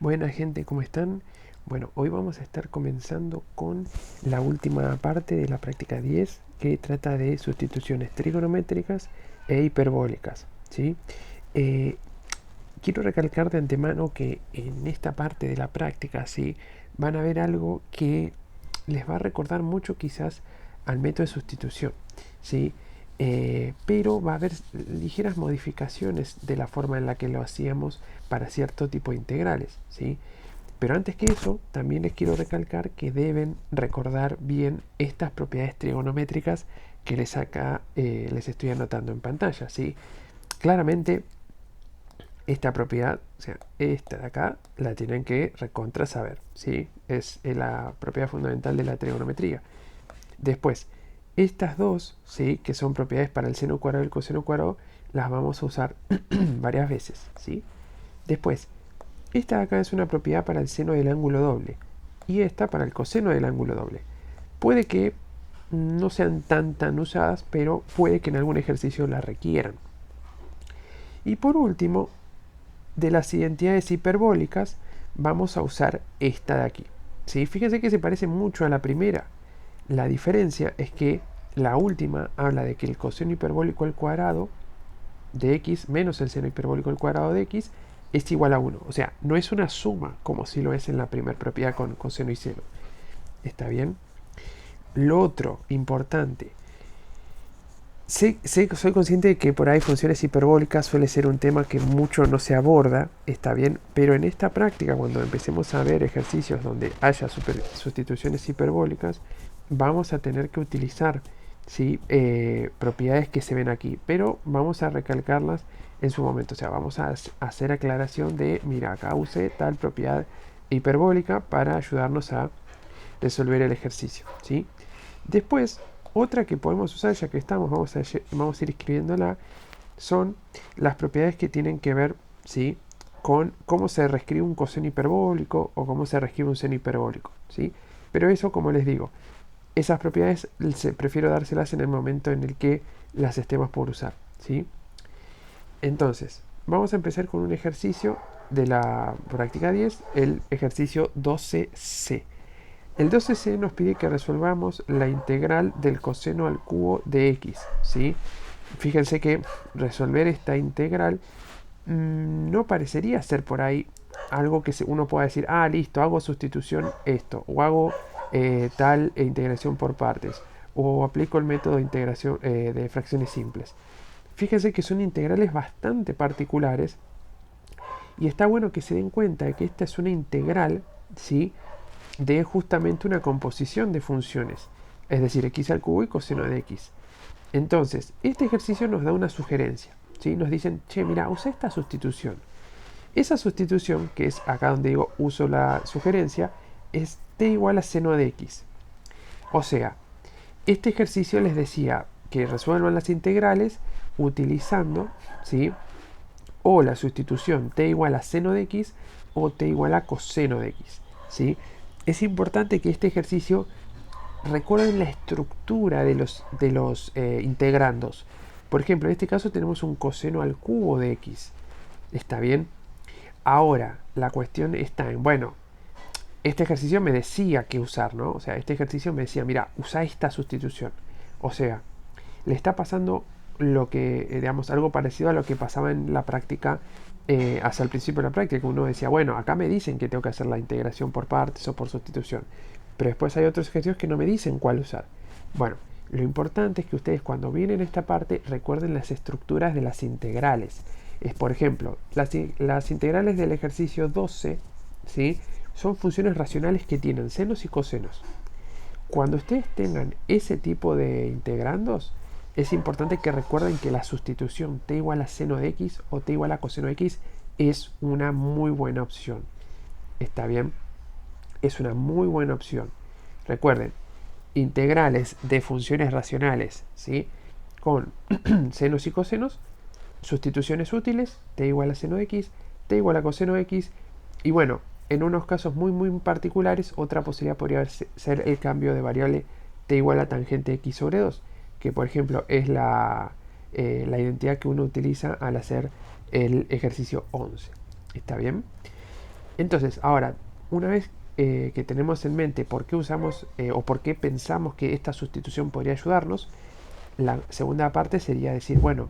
Buena gente, ¿cómo están? Bueno, hoy vamos a estar comenzando con la última parte de la práctica 10 que trata de sustituciones trigonométricas e hiperbólicas, ¿sí? Eh, Quiero recalcar de antemano que en esta parte de la práctica, ¿sí? Van a ver algo que les va a recordar mucho quizás al método de sustitución, ¿sí? Pero va a haber ligeras modificaciones de la forma en la que lo hacíamos para cierto tipo de integrales, ¿sí? Pero antes que eso, también les quiero recalcar que deben recordar bien estas propiedades trigonométricas que les estoy anotando en pantalla, ¿sí? Claramente esta propiedad, o sea, esta de acá, la tienen que recontra saber, ¿sí? Es la propiedad fundamental de la trigonometría. Después, estas dos, ¿sí? Que son propiedades para el seno cuadrado y el coseno cuadrado, las vamos a usar varias veces, ¿sí? Después, esta de acá es una propiedad para el seno del ángulo doble y esta para el coseno del ángulo doble. Puede que no sean tan usadas, pero puede que en algún ejercicio la requieran. Y por último, de las identidades hiperbólicas, vamos a usar esta de aquí. ¿Sí? Fíjense que se parece mucho a la primera. La diferencia es que la última habla de que el coseno hiperbólico al cuadrado de x menos el seno hiperbólico al cuadrado de x es igual a 1. O sea, no es una suma como si lo es en la primera propiedad con coseno y seno. ¿Está bien? Lo otro importante, soy consciente de que por ahí funciones hiperbólicas suele ser un tema que mucho no se aborda, está bien, pero en esta práctica, cuando empecemos a ver ejercicios donde haya sustituciones hiperbólicas, vamos a tener que utilizar, ¿sí? Propiedades que se ven aquí, pero vamos a recalcarlas en su momento. O sea, vamos a hacer aclaración de, mira, acá usé tal propiedad hiperbólica para ayudarnos a resolver el ejercicio, ¿sí? Después, otra que podemos usar, ya que estamos, vamos a ir escribiéndola, son las propiedades que tienen que ver, ¿sí? Con cómo se reescribe un coseno hiperbólico o cómo se reescribe un seno hiperbólico, ¿sí? Pero eso, como les digo, esas propiedades prefiero dárselas en el momento en el que las estemos por usar, ¿sí? Entonces, vamos a empezar con un ejercicio de la práctica 10, el ejercicio 12C. El 12C nos pide que resolvamos la integral del coseno al cubo de x, ¿sí? Fíjense que resolver esta integral no parecería ser por ahí algo que uno pueda decir, ah, listo, hago sustitución esto, o hago tal integración por partes, o aplico el método de integración de fracciones simples. Fíjense que son integrales bastante particulares y está bueno que se den cuenta de que esta es una integral, ¿sí? De justamente una composición de funciones, es decir, x al cubo y coseno de x. Entonces, este ejercicio nos da una sugerencia, ¿sí? Nos dicen, che, mira, usa esta sustitución. Esa sustitución, que es acá donde digo uso la sugerencia, es t igual a seno de x. O sea, este ejercicio les decía que resuelvan las integrales utilizando, ¿sí? O la sustitución t igual a seno de x o t igual a coseno de x, ¿sí? Es importante que este ejercicio recuerden la estructura de los integrandos. Por ejemplo, en este caso tenemos un coseno al cubo de x. ¿Está bien? Ahora, la cuestión está en, bueno, este ejercicio me decía qué usar, ¿no? O sea, este ejercicio me decía, mira, usa esta sustitución. O sea, le está pasando lo que, digamos, algo parecido a lo que pasaba en la práctica hacia el principio de la práctica. Uno decía, bueno, acá me dicen que tengo que hacer la integración por partes o por sustitución. Pero después hay otros ejercicios que no me dicen cuál usar. Bueno, lo importante es que ustedes cuando vienen a esta parte recuerden las estructuras de las integrales. Es, por ejemplo, las integrales del ejercicio 12, ¿sí? Son funciones racionales que tienen senos y cosenos. Cuando ustedes tengan ese tipo de integrandos, es importante que recuerden que la sustitución t igual a seno de x o t igual a coseno de x es una muy buena opción. ¿Está bien? Es una muy buena opción. Recuerden, integrales de funciones racionales, ¿sí? Con senos y cosenos, sustituciones útiles, t igual a seno de x, t igual a coseno de x, y bueno, en unos casos muy particulares, otra posibilidad podría ser el cambio de variable t igual a tangente x sobre 2, que por ejemplo es la identidad que uno utiliza al hacer el ejercicio 11. ¿Está bien? Entonces, ahora, una vez que tenemos en mente por qué usamos o por qué pensamos que esta sustitución podría ayudarnos, la segunda parte sería decir, bueno,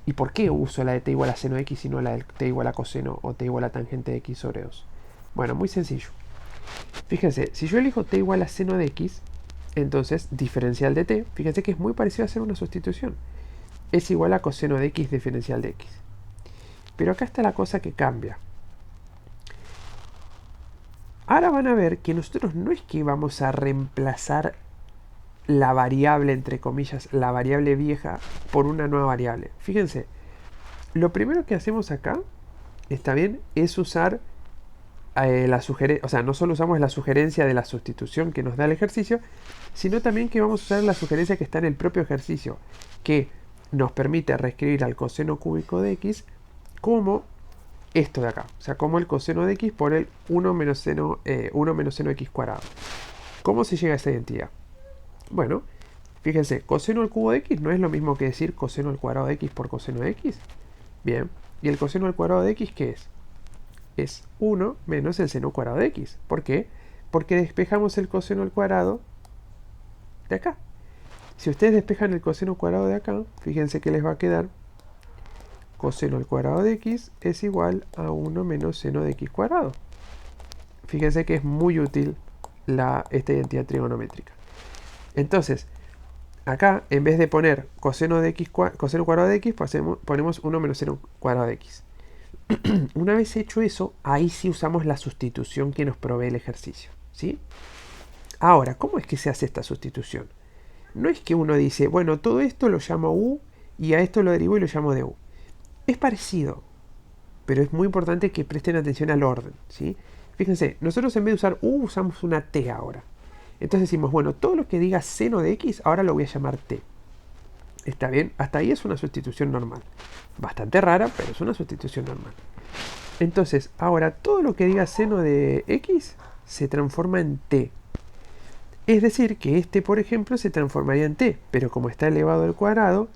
¿y por qué uso la de t igual a seno de x y no la de t igual a coseno o t igual a tangente de x sobre 2? Bueno, muy sencillo. Fíjense, si yo elijo t igual a seno de x, entonces diferencial de t, fíjense que es muy parecido a hacer una sustitución. Es igual a coseno de x diferencial de x. Pero acá está la cosa que cambia. Ahora van a ver que nosotros no es que vamos a reemplazar la variable, entre comillas, la variable vieja por una nueva variable. Fíjense, lo primero que hacemos acá, está bien, es usar la sugerencia, o sea, no solo usamos la sugerencia de la sustitución que nos da el ejercicio, sino también que vamos a usar la sugerencia que está en el propio ejercicio, que nos permite reescribir al coseno cúbico de x como esto de acá, o sea, como el coseno de x por el 1 menos seno x cuadrado. ¿Cómo se llega a esa identidad? Bueno, fíjense, coseno al cubo de x no es lo mismo que decir coseno al cuadrado de x por coseno de x. Bien, ¿y el coseno al cuadrado de x qué es? Es 1 menos el seno cuadrado de x. ¿Por qué? Porque despejamos el coseno al cuadrado de acá. Si ustedes despejan el coseno cuadrado de acá, fíjense que les va a quedar coseno al cuadrado de x es igual a 1 menos seno de x cuadrado. Fíjense que es muy útil esta identidad trigonométrica. Entonces, acá, en vez de poner coseno cuadrado de x, ponemos 1 menos seno cuadrado de x. Una vez hecho eso, ahí sí usamos la sustitución que nos provee el ejercicio, ¿sí? Ahora, ¿cómo es que se hace esta sustitución? No es que uno dice, bueno, todo esto lo llamo u y a esto lo derivo y lo llamo du. Es parecido, pero es muy importante que presten atención al orden, ¿sí? Fíjense, nosotros en vez de usar u usamos una t ahora. Entonces decimos, bueno, todo lo que diga seno de x ahora lo voy a llamar t. ¿Está bien? Hasta ahí es una sustitución normal. Bastante rara, pero es una sustitución normal. Entonces, ahora todo lo que diga seno de x se transforma en t. Es decir, que este, por ejemplo, se transformaría en t, pero como está elevado al cuadrado,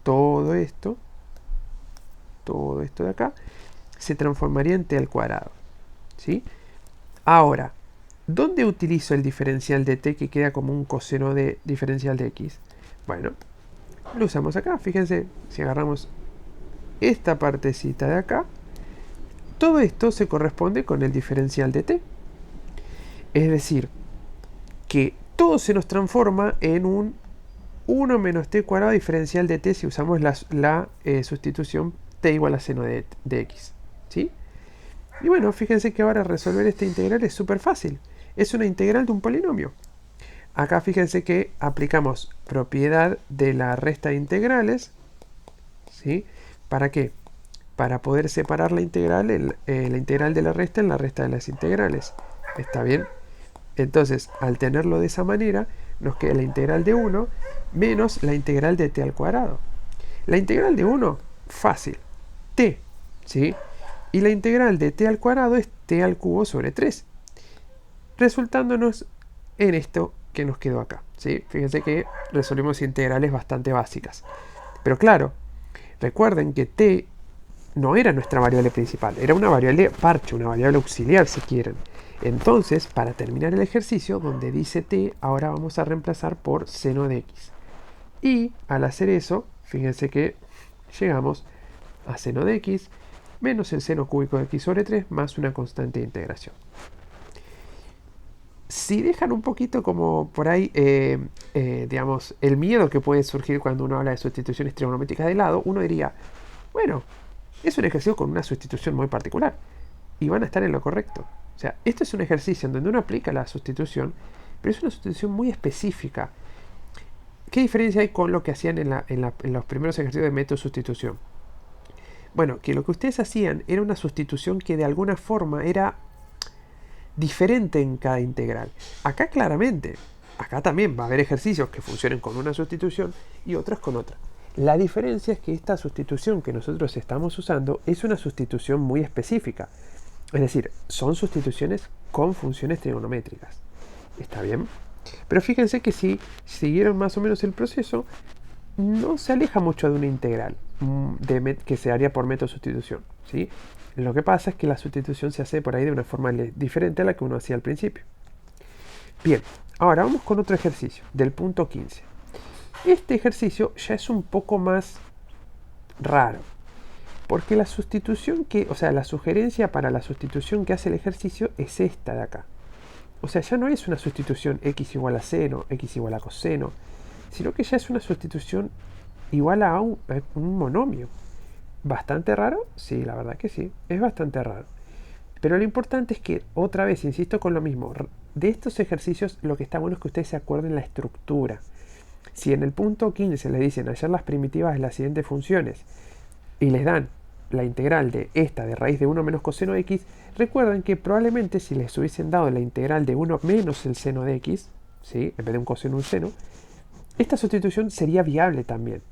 todo esto de acá, se transformaría en t al cuadrado, ¿sí? Ahora, ¿dónde utilizo el diferencial de t que queda como un coseno de diferencial de x? Bueno, lo usamos acá. Fíjense, si agarramos esta partecita de acá, todo esto se corresponde con el diferencial de t. Es decir, que todo se nos transforma en un 1 menos t cuadrado diferencial de t si usamos la sustitución t igual a seno de x, ¿sí? Y bueno, fíjense que ahora resolver esta integral es súper fácil. Es una integral de un polinomio. Acá fíjense que aplicamos propiedad de la resta de integrales, ¿sí? ¿Para qué? Para poder separar la integral de la resta en la resta de las integrales. ¿Está bien? Entonces, al tenerlo de esa manera, nos queda la integral de 1 menos la integral de t al cuadrado. La integral de 1, fácil, t, ¿sí? Y la integral de t al cuadrado es t al cubo sobre 3, resultándonos en esto que nos quedó acá, ¿sí? Fíjense que resolvimos integrales bastante básicas. Pero claro, recuerden que t no era nuestra variable principal, era una variable parche, una variable auxiliar si quieren. Entonces, para terminar el ejercicio, donde dice t, ahora vamos a reemplazar por seno de x. Y al hacer eso, fíjense que llegamos a seno de x menos el seno cúbico de x sobre 3 más una constante de integración. Si dejan un poquito como por ahí, digamos, el miedo que puede surgir cuando uno habla de sustituciones trigonométricas de lado, uno diría, bueno, es un ejercicio con una sustitución muy particular y van a estar en lo correcto. O sea, esto es un ejercicio en donde uno aplica la sustitución, pero es una sustitución muy específica. ¿Qué diferencia hay con lo que hacían en los primeros ejercicios de método de sustitución? Bueno, que lo que ustedes hacían era una sustitución que de alguna forma era diferente en cada integral. Acá claramente, acá también va a haber ejercicios que funcionen con una sustitución y otros con otra. La diferencia es que esta sustitución que nosotros estamos usando es una sustitución muy específica. Es decir, son sustituciones con funciones trigonométricas. ¿Está bien? Pero fíjense que si siguieron más o menos el proceso, no se aleja mucho de una integral que se haría por método de sustitución, ¿sí? Lo que pasa es que la sustitución se hace por ahí de una forma diferente a la que uno hacía al principio. Bien, ahora vamos con otro ejercicio, del punto 15. Este ejercicio ya es un poco más raro, porque la sustitución o sea, la sugerencia para la sustitución que hace el ejercicio es esta de acá. O sea, ya no es una sustitución x igual a seno, x igual a coseno, sino que ya es una sustitución igual a un monomio. ¿Bastante raro? Sí, la verdad que sí, es bastante raro. Pero lo importante es que, otra vez, insisto con lo mismo, de estos ejercicios lo que está bueno es que ustedes se acuerden la estructura. Si en el punto 15 les dicen hallar las primitivas de las siguientes funciones y les dan la integral de esta de raíz de 1 menos coseno de x, recuerden que probablemente si les hubiesen dado la integral de 1 menos el seno de x, ¿sí? En vez de un coseno un seno, esta sustitución sería viable también.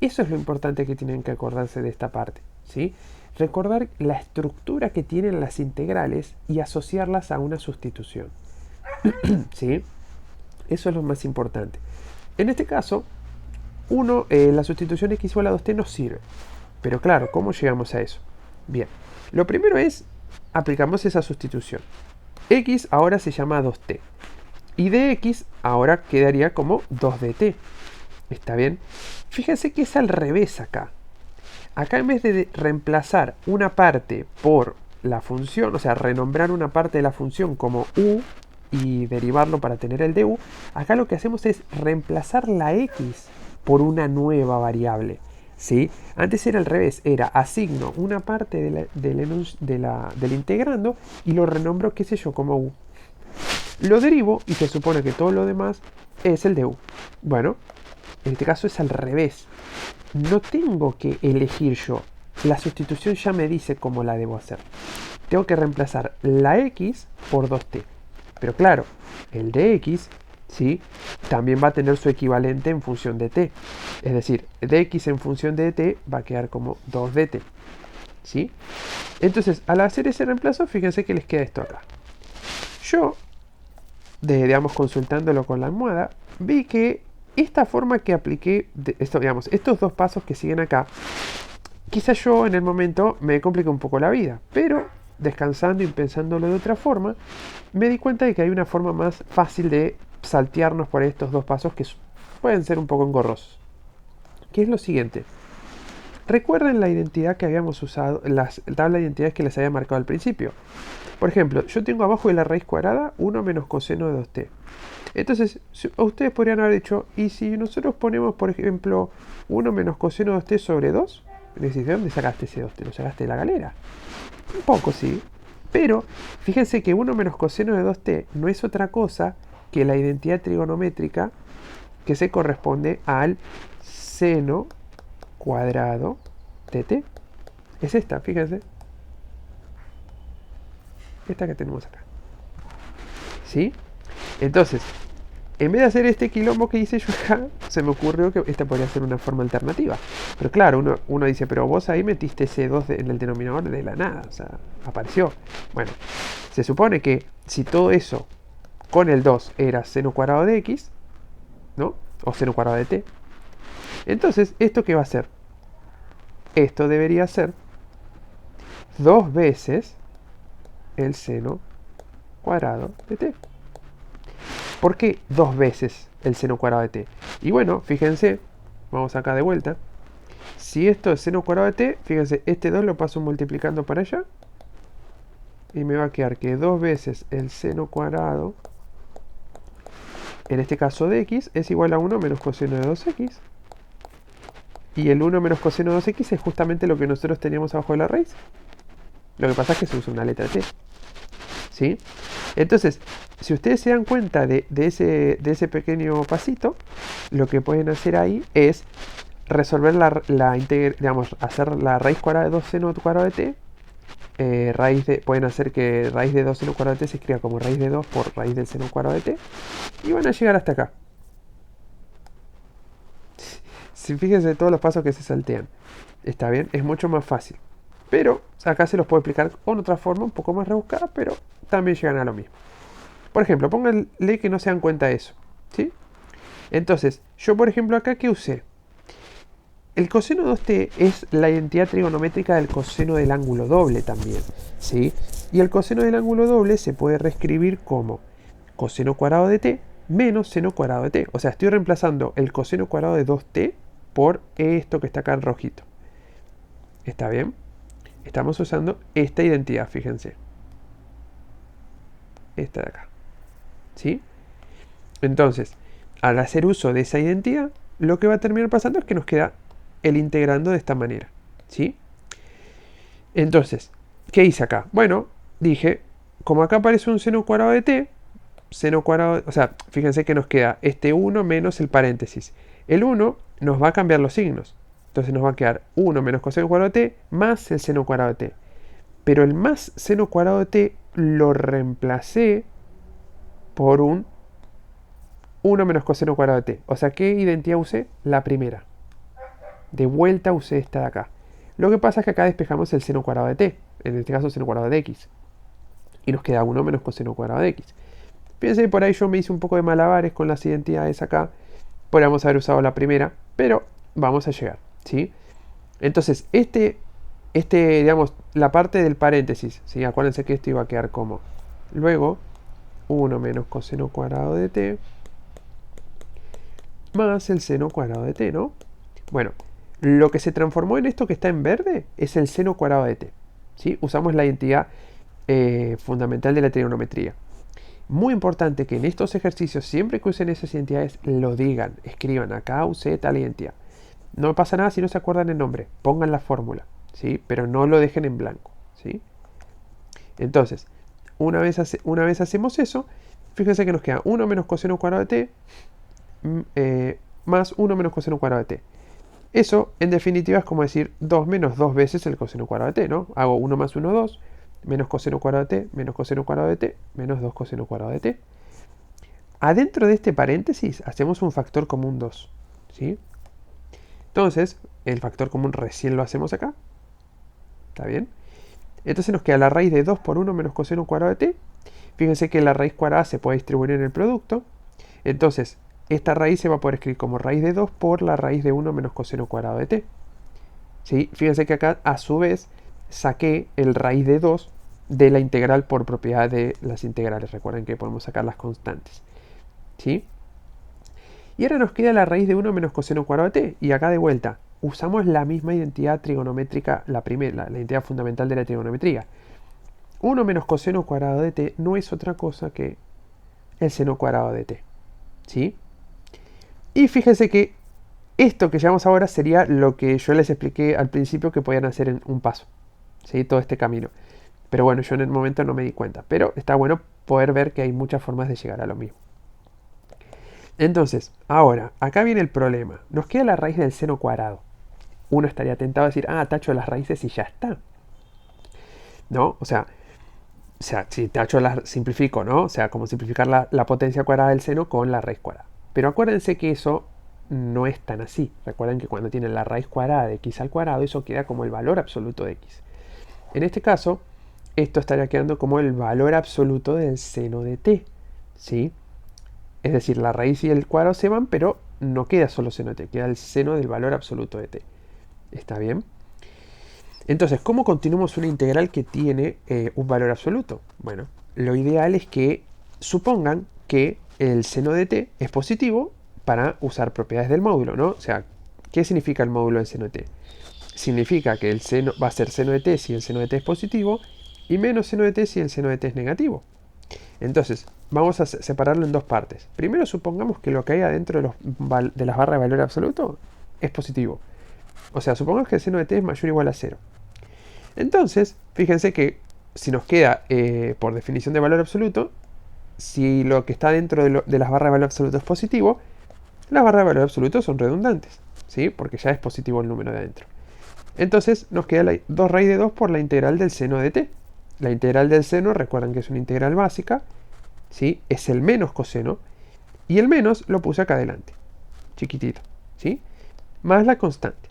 Eso es lo importante que tienen que acordarse de esta parte, ¿sí? Recordar la estructura que tienen las integrales y asociarlas a una sustitución, ¿sí? Eso es lo más importante. En este caso, la sustitución x igual a 2t nos sirve. Pero claro, ¿cómo llegamos a eso? Bien, lo primero es, aplicamos esa sustitución. X ahora se llama 2t. Y dx ahora quedaría como 2dt. ¿Está bien? Fíjense que es al revés acá. Acá en vez de reemplazar una parte por la función, o sea, renombrar una parte de la función como u y derivarlo para tener el du, acá lo que hacemos es reemplazar la x por una nueva variable. ¿Sí? Antes era al revés, era asigno una parte del integrando y lo renombro, qué sé yo, como u. Lo derivo y se supone que todo lo demás es el du. Bueno, en este caso es al revés. No tengo que elegir yo. La sustitución ya me dice cómo la debo hacer. Tengo que reemplazar la x por 2t. Pero claro, el dx, ¿sí?, también va a tener su equivalente en función de t. Es decir, dx en función de t va a quedar como 2dt. ¿Sí? Entonces, al hacer ese reemplazo, fíjense que les queda esto acá. Yo, digamos, consultándolo con la almohada, vi que esta forma que apliqué, estos dos pasos que siguen acá, quizás yo en el momento me compliqué un poco la vida, pero descansando y pensándolo de otra forma, me di cuenta de que hay una forma más fácil de saltearnos por estos dos pasos que pueden ser un poco engorrosos. Que es lo siguiente. Recuerden la identidad que habíamos usado, la tabla de identidades que les había marcado al principio. Por ejemplo, yo tengo abajo de la raíz cuadrada 1 menos coseno de 2t. Entonces, ustedes podrían haber dicho, ¿y si nosotros ponemos, por ejemplo, 1 menos coseno de 2t sobre 2? Me decís, ¿de dónde sacaste ese 2t? ¿Lo sacaste de la galera? Un poco, sí. Pero, fíjense que 1 menos coseno de 2t no es otra cosa que la identidad trigonométrica que se corresponde al seno cuadrado de t. Es esta, fíjense. Esta que tenemos acá. ¿Sí? Entonces, en vez de hacer este quilombo que hice yo acá, se me ocurrió que esta podría ser una forma alternativa. Pero claro, uno dice, pero vos ahí metiste ese 2 en el denominador de la nada. O sea, apareció. Bueno, se supone que si todo eso con el 2 era seno cuadrado de x, ¿no? O seno cuadrado de t. Entonces, ¿esto qué va a ser? Esto debería ser 2 veces el seno cuadrado de t. ¿Por qué 2 veces el seno cuadrado de t? Y bueno, fíjense, vamos acá de vuelta. Si esto es seno cuadrado de t, fíjense, este 2 lo paso multiplicando para allá. Y me va a quedar que 2 veces el seno cuadrado, en este caso de x, es igual a 1 menos coseno de 2x. Y el 1 menos coseno de 2x es justamente lo que nosotros teníamos abajo de la raíz. Lo que pasa es que se usa una letra t. ¿Sí? Entonces, si ustedes se dan cuenta de ese pequeño pasito, lo que pueden hacer ahí es resolver hacer la raíz cuadrada de 2 seno cuadrado de t. Pueden hacer que raíz de 2 seno cuadrado de t se escriba como raíz de 2 por raíz del seno cuadrado de t. Y van a llegar hasta acá. Si fíjense todos los pasos que se saltean. Está bien, es mucho más fácil. Pero acá se los puedo explicar con otra forma, un poco más rebuscada, pero también llegan a lo mismo. Por ejemplo, pónganle que no se dan cuenta de eso. ¿Sí? Entonces, yo por ejemplo acá, ¿qué usé? El coseno 2t es la identidad trigonométrica del coseno del ángulo doble también, ¿sí? Y el coseno del ángulo doble se puede reescribir como coseno cuadrado de t menos seno cuadrado de t. O sea, estoy reemplazando el coseno cuadrado de 2t por esto que está acá en rojito. ¿Está bien? Estamos usando esta identidad, fíjense. Esta de acá. ¿Sí? Entonces, al hacer uso de esa identidad, lo que va a terminar pasando es que nos queda el integrando de esta manera. ¿Sí? Entonces, ¿qué hice acá? Bueno, dije, como acá aparece un seno cuadrado de t, seno cuadrado, o sea, fíjense que nos queda este 1 menos el paréntesis. El 1 nos va a cambiar los signos. Entonces nos va a quedar 1 menos coseno cuadrado de t más el seno cuadrado de t. Pero el más seno cuadrado de t lo reemplacé por un 1 menos coseno cuadrado de t. O sea, ¿qué identidad usé? La primera. De vuelta usé esta de acá. Lo que pasa es que acá despejamos el seno cuadrado de t. En este caso, seno cuadrado de x. Y nos queda 1 menos coseno cuadrado de x. Fíjense que por ahí yo me hice un poco de malabares con las identidades acá. Podríamos haber usado la primera, pero vamos a llegar, ¿sí? Entonces, digamos, la parte del paréntesis, ¿sí? Acuérdense que esto iba a quedar como luego 1 menos coseno cuadrado de t más el seno cuadrado de t, ¿no? Bueno, lo que se transformó en esto que está en verde es el seno cuadrado de t, ¿sí? Usamos la identidad fundamental de la trigonometría. Muy importante que en estos ejercicios, siempre que usen esas identidades, lo digan, escriban, acá usé tal identidad. No pasa nada si no se acuerdan el nombre, pongan la fórmula, ¿sí? Pero no lo dejen en blanco, ¿sí? Entonces, una vez hacemos eso, fíjense que nos queda 1 menos coseno cuadrado de t más 1 menos coseno cuadrado de t. Eso, en definitiva, es como decir 2 menos 2 veces el coseno cuadrado de t, ¿no? Hago 1 más 1, 2, menos coseno cuadrado de t, menos coseno cuadrado de t, menos 2 coseno cuadrado de t. Adentro de este paréntesis hacemos un factor común 2, ¿sí? Entonces, el factor común recién lo hacemos acá. ¿Está bien? Entonces nos queda la raíz de 2 por 1 menos coseno cuadrado de t. Fíjense que la raíz cuadrada se puede distribuir en el producto. Entonces, esta raíz se va a poder escribir como raíz de 2 por la raíz de 1 menos coseno cuadrado de t. ¿Sí? Fíjense que acá, a su vez, saqué el raíz de 2 de la integral por propiedad de las integrales. Recuerden que podemos sacar las constantes. ¿Sí? Y ahora nos queda la raíz de 1 menos coseno cuadrado de t. Y acá de vuelta, usamos la misma identidad trigonométrica, la identidad fundamental de la trigonometría. 1 menos coseno cuadrado de t no es otra cosa que el seno cuadrado de t. ¿Sí? Y fíjense que esto que llevamos ahora sería lo que yo les expliqué al principio que podían hacer en un paso. ¿Sí? Todo este camino. Pero bueno, yo en el momento no me di cuenta. Pero está bueno poder ver que hay muchas formas de llegar a lo mismo. Entonces, ahora, acá viene el problema. Nos queda la raíz del seno cuadrado. Uno estaría tentado a decir, tacho las raíces y ya está. ¿No? O sea, si tacho simplifico, ¿no? O sea, como simplificar la potencia cuadrada del seno con la raíz cuadrada. Pero acuérdense que eso no es tan así. Recuerden que cuando tienen la raíz cuadrada de x al cuadrado, eso queda como el valor absoluto de x. En este caso, esto estaría quedando como el valor absoluto del seno de t, ¿sí? Es decir, la raíz y el cuadrado se van, pero no queda solo seno de t, queda el seno del valor absoluto de t. ¿Está bien? Entonces, ¿cómo continuamos una integral que tiene un valor absoluto? Bueno, lo ideal es que supongan que el seno de t es positivo para usar propiedades del módulo, ¿no? O sea, ¿qué significa el módulo del seno de t? Significa que el seno va a ser seno de t si el seno de t es positivo y menos seno de t si el seno de t es negativo. Entonces, vamos a separarlo en dos partes. Primero, supongamos que lo que hay adentro de las barras de valor absoluto es positivo. O sea, supongamos que el seno de t es mayor o igual a 0. Entonces, fíjense que si nos queda, por definición de valor absoluto, si lo que está dentro de las barras de valor absoluto es positivo, las barras de valor absoluto son redundantes, ¿sí? Porque ya es positivo el número de adentro. Entonces nos queda 2 raíz de 2 por la integral del seno de t. La integral del seno, recuerden que es una integral básica, ¿sí? Es el menos coseno, y el menos lo puse acá adelante, chiquitito, ¿sí? Más la constante.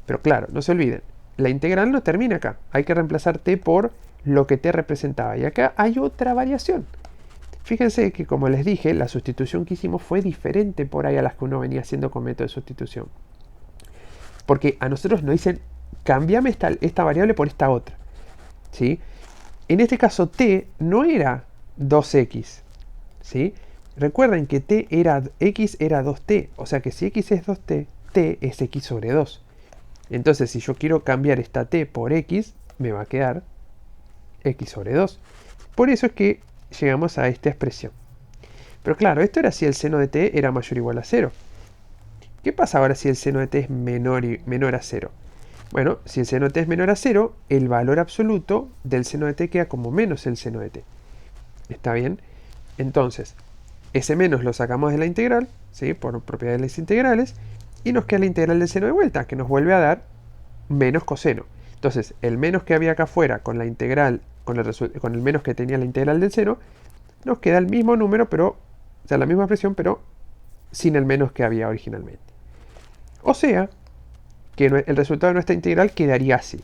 Pero claro, no se olviden, la integral no termina acá. Hay que reemplazar t por lo que t representaba. Y acá hay otra variación. Fíjense que, como les dije, la sustitución que hicimos fue diferente por ahí a las que uno venía haciendo con método de sustitución. Porque a nosotros nos dicen, cambiame esta variable por esta otra, ¿sí? En este caso t no era 2x, ¿sí? Recuerden que x era 2t, o sea que si x es 2t, t es x sobre 2. Entonces si yo quiero cambiar esta t por x, me va a quedar x sobre 2. Por eso es que llegamos a esta expresión. Pero claro, esto era si el seno de t era mayor o igual a 0. ¿Qué pasa ahora si el seno de t es menor a 0? Bueno, si el seno de t es menor a 0, el valor absoluto del seno de t queda como menos el seno de t. ¿Está bien? Entonces, ese menos lo sacamos de la integral, ¿sí? Por propiedades de las integrales, y nos queda la integral del seno de vuelta, que nos vuelve a dar menos coseno. Entonces, el menos que había acá afuera con la integral, con el menos que tenía la integral del seno, nos queda el mismo número, pero, o sea, la misma expresión, pero sin el menos que había originalmente. O sea, que el resultado de nuestra integral quedaría así,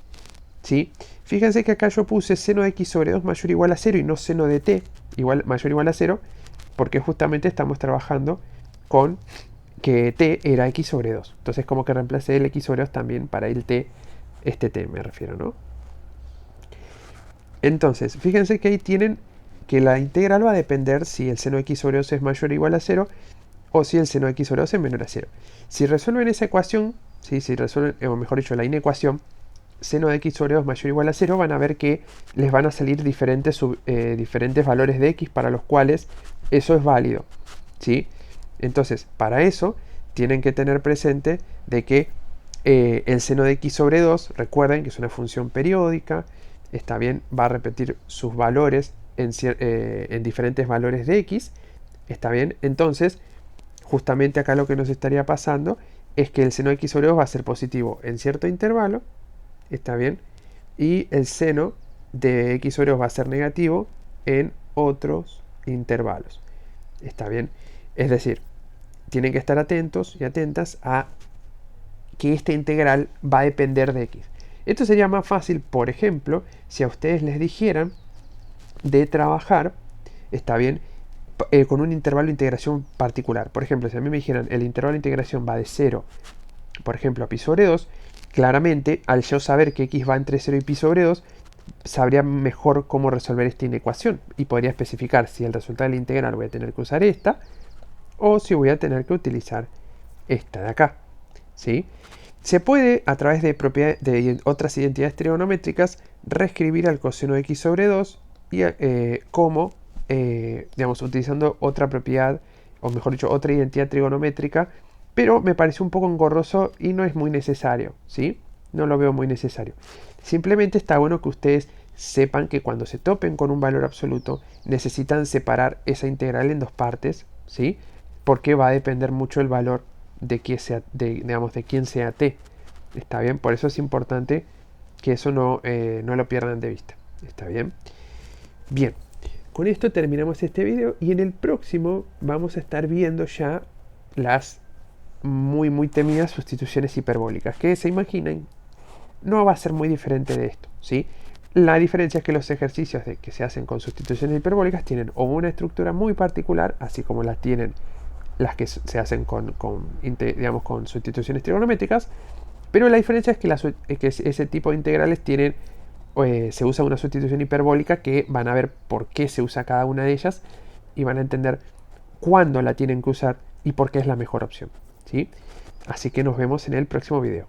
¿sí? Fíjense que acá yo puse seno de x sobre 2 mayor o igual a 0 y no seno de t mayor o igual a 0, porque justamente estamos trabajando con que t era x sobre 2. Entonces como que reemplacé el x sobre 2 también para el t, este t me refiero, ¿no? Entonces, fíjense que ahí tienen que la integral va a depender si el seno de x sobre 2 es mayor o igual a 0 o si el seno de x sobre 2 es menor a 0. Si resuelven esa ecuación, ¿sí? Si resuelven, o mejor dicho, la inecuación, seno de x sobre 2 mayor o igual a 0, van a ver que les van a salir diferentes valores de x para los cuales eso es válido, ¿sí? Entonces, para eso, tienen que tener presente de que el seno de x sobre 2, recuerden que es una función periódica, está bien, va a repetir sus valores en diferentes valores de x, está bien, entonces, justamente acá lo que nos estaría pasando es que el seno de x sobre 2 va a ser positivo en cierto intervalo, está bien, y el seno de x sobre 2 va a ser negativo en otros intervalos, está bien. Es decir, tienen que estar atentos y atentas a que esta integral va a depender de x. Esto sería más fácil, por ejemplo, si a ustedes les dijeran de trabajar, está bien, con un intervalo de integración particular. Por ejemplo, si a mí me dijeran el intervalo de integración va de 0, por ejemplo, a pi sobre 2, claramente, al yo saber que x va entre 0 y pi sobre 2, sabría mejor cómo resolver esta inecuación y podría especificar si el resultado de la integral voy a tener que usar esta o si voy a tener que utilizar esta de acá, ¿sí? Se puede, a través de otras identidades trigonométricas, reescribir al coseno de x sobre 2 y como, digamos, utilizando otra propiedad, o mejor dicho, otra identidad trigonométrica, pero me parece un poco engorroso y no es muy necesario, ¿sí? No lo veo muy necesario. Simplemente está bueno que ustedes sepan que cuando se topen con un valor absoluto, necesitan separar esa integral en dos partes, ¿sí? Porque va a depender mucho el valor de quién sea, digamos, de quién sea t. ¿Está bien? Por eso es importante que eso no lo pierdan de vista. ¿Está bien? Bien, con esto terminamos este video y en el próximo vamos a estar viendo ya las muy temidas sustituciones hiperbólicas, que se imaginen, no va a ser muy diferente de esto, ¿sí? La diferencia es que los ejercicios que se hacen con sustituciones hiperbólicas tienen o una estructura muy particular, así como las tienen las que se hacen con sustituciones trigonométricas, pero la diferencia es que ese tipo de integrales tienen, se usa una sustitución hiperbólica que van a ver por qué se usa cada una de ellas y van a entender cuándo la tienen que usar y por qué es la mejor opción, ¿sí? Así que nos vemos en el próximo video.